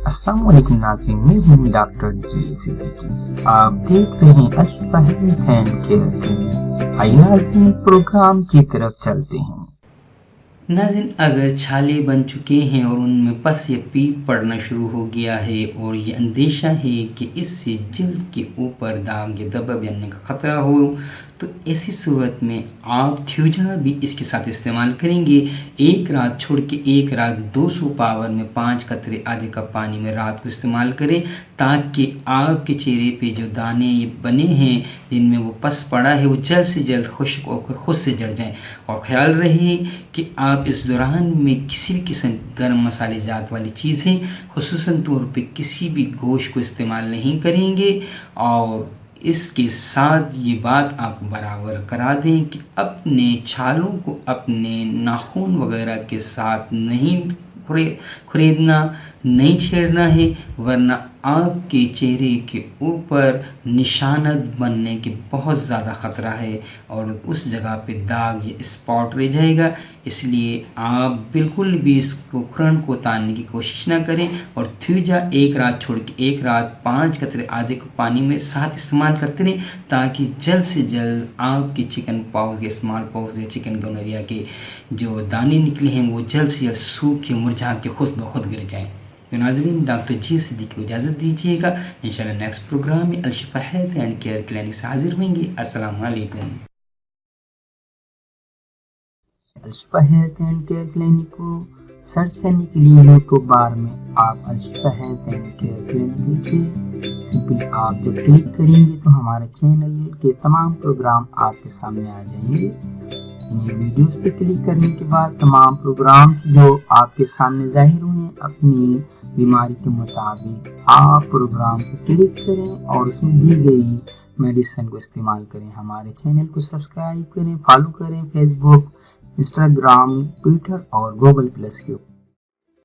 अस्सलाम वालेकुम नाज़रीन, मैं हूँ डॉक्टर जी सिद्दीकी। आप देख रहे हैं अल-शिफा हेल्थ एंड केयर क्लिनिक। आइए नाज़रीन, प्रोग्राम की तरफ चलते हैं। नाज़रीन, अगर छाले बन चुके हैं और उनमें पस या पीप पड़ना शुरू हो गया है और ये अंदेशा है कि इससे जल्द के ऊपर दाग या धब्बा बनने का खतरा हो, तो ऐसी सूरत में आप थ्यूजा भी इसके साथ इस्तेमाल करेंगे। एक रात छोड़ के एक रात 200 पावर में 5 कतरे आधे कप पानी में रात को इस्तेमाल करें, ताकि आपके चेहरे पे जो दाने बने हैं जिनमें वो पस पड़ा है वो जल्द से जल्द खुश्क होकर खुद से जड़ जाएं। और ख्याल रहे कि आप इस दौरान में किसी भी किस्म गर्म मसाले जात वाली चीज़ें, खुसूसन तौर पे किसी भी गोश्त को इस्तेमाल नहीं करेंगे। और इसके साथ ये बात आप बराबर करा दें कि अपने छालों को अपने नाखून वगैरह के साथ नहीं खुरेदना, नहीं छेड़ना है, वरना आपके चेहरे के ऊपर निशानत बनने के बहुत ज़्यादा ख़तरा है और उस जगह पे दाग या स्पॉट रह जाएगा। इसलिए आप बिल्कुल भी इसको खुरन को उतारने की कोशिश ना करें और थ्यूजा एक रात छोड़ के एक रात 5 कतरे आधे को पानी में साथ इस्तेमाल करते रहें, ताकि जल्द से जल्द आपके चिकन पॉक्स या स्मॉल पॉक्स या चिकन गोनोरिया के जो दाने निकले हैं वो जल्द से जल्द सूख के मुरझा के खुद ब खुद गिर जाएँ। तो नाज़रीन, डॉक्टर जी सिद्दीकी को इजाज़त दीजिएगा। इंशाल्लाह नेक्स्ट प्रोग्राम में अल-शिफा हेल्थ एंड केयर क्लिनिक से हाजिर होंगे। अस्सलाम वालेकुम। अल-शिफा हेल्थ एंड केयर क्लिनिक को सर्च करने के लिए यूट्यूब बार में आप अल-शिफा हेल्थ एंड केयर क्लिनिक लिखिए। सिंपली आप जब क्लिक करेंगे तो हमारे चैनल के तमाम प्रोग्राम आपके सामने आ जाएंगे। इन्हीं वीडियोस पे क्लिक करने के बाद तमाम प्रोग्राम जो आपके सामने जाहिर हुए, अपनी बीमारी के मुताबिक आप प्रोग्राम पे क्लिक करें और उसमें दी गई मेडिसिन को इस्तेमाल करें। हमारे चैनल को सब्सक्राइब करें, फॉलो करें फेसबुक, इंस्टाग्राम, ट्विटर और गूगल प्लस के